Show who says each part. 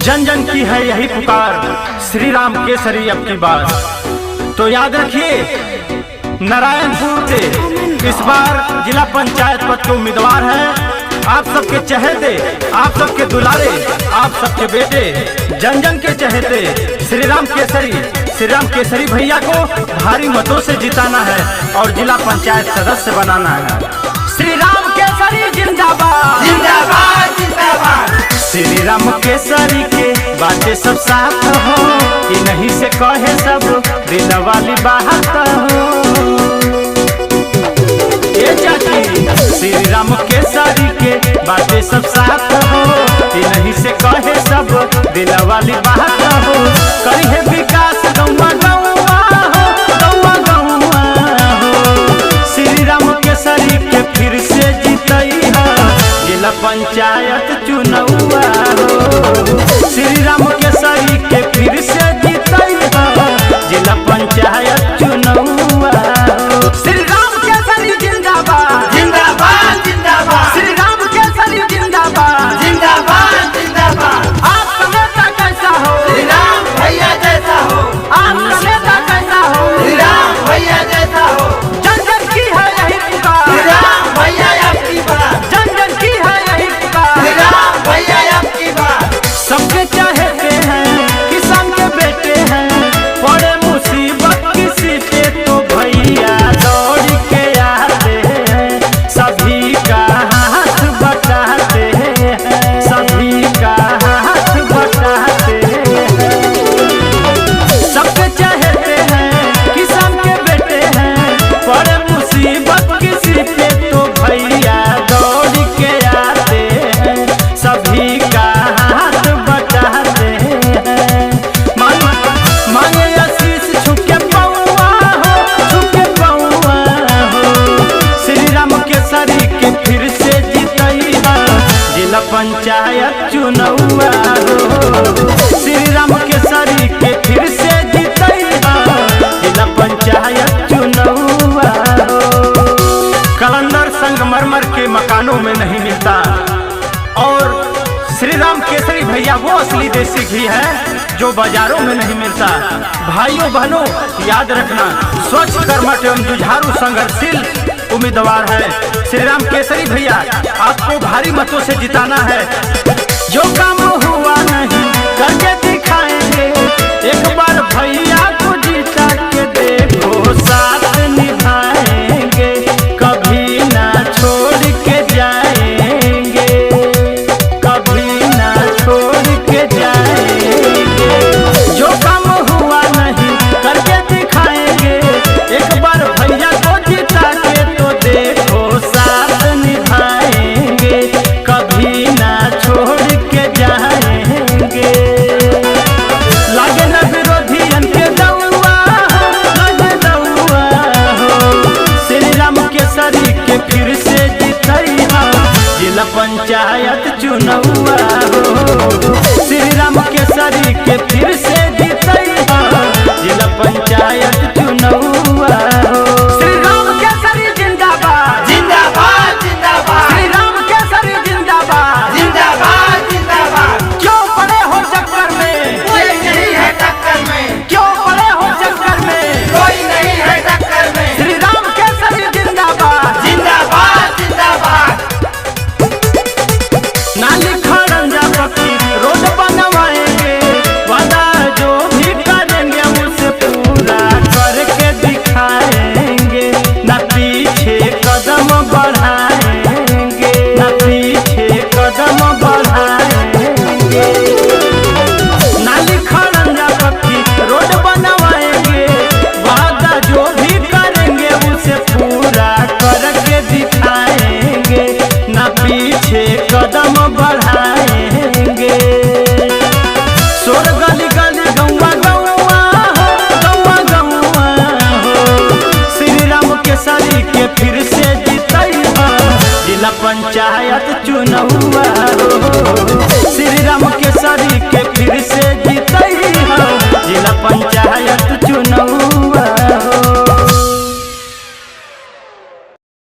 Speaker 1: जन जन की है यही पुकार, श्री राम केसरी अब की बार। तो याद रखिए नारायणपुर से इस बार जिला पंचायत पद के उम्मीदवार हैं आप सबके चहेते, आप सबके दुलारे, आप सबके बेटे, जन जन के चहेते श्री राम केसरी भैया को भारी मतों से जिताना है और जिला पंचायत सदस्य बनाना है। श्री राम केसरी जिंदाबाद जिंदाबाद जिंदाबाद। श्री राम केसरी के बातें सब साथ हो, कि नहीं से कहे सब दिल वाली बात हो। ये चाची श्री राम केसरी के बातें सब साथ हो, कि नहीं से कहे सब दिल वाली बात हो। करी है विकास गौवा गौवा हो, गौवा गौवा हो। श्री राम केसरी के फिर से जीतई है जिला पंचायत चुनौआ हो। श्री राम केसरी के फिर से जीतई है जिला पंचायत चुनौआ हो। श्री राम केसरी जिंदाबाद जिंदाबाद जिंदाबाद। श्री राम केसरी जिंदाबाद जिंदाबाद जिंदाबाद। आपका नेता कैसा हो?
Speaker 2: श्री राम भैया जैसा हो।
Speaker 1: आपका नेता कैसा हो?
Speaker 2: श्री राम भैया जैसा हो।
Speaker 1: जन जन की है यही पुकार,
Speaker 2: श्री राम भैया आपकी बात।
Speaker 1: जन जन की है यही पुकार।
Speaker 2: श्री राम भैया आपकी बात।
Speaker 1: सबके चाहते हैं, किसान के बेटे हैं, पड़े मुसीबत किसी पे तो भैया दौड़ के आते हैं। सभी का हाथ बटाते हैं, सभी का हाथ बटाते हैं। सबके चाहते हैं, किसान के बेटे हैं, पड़े मुसीबत किसी पे तो भैया दौड़ के आते हैं। सभी का हाथ बटाते हैं। मांगे आशीष छुके पौआ हो, छुके पौआ हो। श्री राम केसरी के फिर से जीतई है जिला पंचायत चुनौआ हो। श्री राम केसरी के फिर से जीतई है जिला पंचायत चुनौआ हो। कलंदर संगमरमर के मकानों में नहीं मिलता और श्री राम केसरी भैया वो असली देसी घी है जो बाजारों में नहीं मिलता। भाइयों बहनों याद रखना, स्वच्छ कर्मठ एवं जुझारू संघर्षशील उम्मीदवार है श्री राम केसरी भैया। आपको भारी मतों से जिताना है। जो काम हुआ नहीं करके दिखाएंगे, एक बार भैया को जिता के देखो साथ निभाएंगे, कभी ना छोड़ के जाएंगे, कभी ना छोड़ के जाएंगे। जो काम हुआ नहीं करके दिखाएंगे, एक बार भैया को जिता के तो देखो साथ निभाएंगे, कभी ना छोड़ के जाएंगे। लागे न विरोधियन के दौआ हो, लागे दौआ हो। श्री राम केसरी के फिर से जीतई है जिला पंचायत चुनौआ हो। श्री राम केसरी के फिर से जीतई है जिला पंचायत चुनौआ हो। श्री राम केसरी जिंदाबाद
Speaker 2: जिंदाबाद जिंदाबाद।
Speaker 1: श्री राम केसरी जिंदाबाद
Speaker 2: जिंदाबाद जिंदाबाद।
Speaker 1: क्यों पड़े हो चक्कर में?
Speaker 2: कोई नहीं है टक्कर में।
Speaker 1: क्यों पड़े हो चक्कर में?
Speaker 2: कोई नहीं है टक्कर में।
Speaker 1: श्री राम केसरी जिंदाबाद
Speaker 2: जिंदाबाद जिंदाबाद।
Speaker 1: नाली खड़ंजा पक्की रोड बनवाएंगे, वादा जो भी करेंगे उसे पूरा करके दिखाएंगे। न पीछे कदम बढ़ाएंगे, न पीछे कदम बढ़ाएंगे। नाली खड़ंजा पक्की रोड बनवाएंगे, वादा जो भी करेंगे उसे पूरा करके दिखाएंगे। न पीछे कदम बढ़ाएंगे। सोर गली गली गौवा गौवा हो, गौवा गौवा हो। श्री राम केसरी के फिर से जीतई है जिला पंचायत चुनौआ हो। श्री राम केसरी के फिर से